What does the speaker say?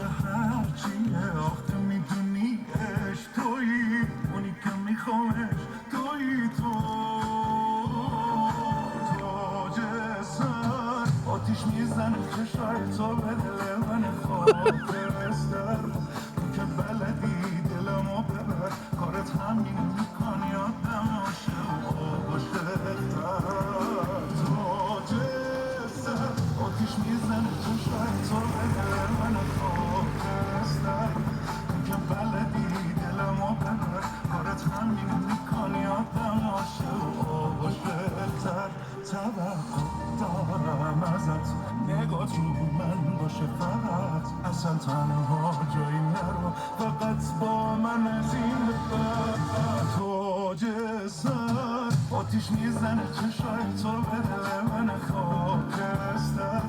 هرچیه آخه میدونی عشق تویی اونی که میخوامش تویی تو تاج سر آتیش میزنه چشای تو به دل من خاکستر تو که بلدی دلمو ببر کارت همین میکنی آدم عاشق و عاشق‌تر تاج سر آتیش میزنه چشای تو به دل من خاکستر تو که بلدی دلمو ببر کارت همین میکنی آدم عاشق و عاشق‌تر توقع دارم ازت نگات رو من باشه فقط اصلا تنها جایی نرو فقط با من از این بعد تاج سر آتیش میزنه چشای تو به دل من خاکستر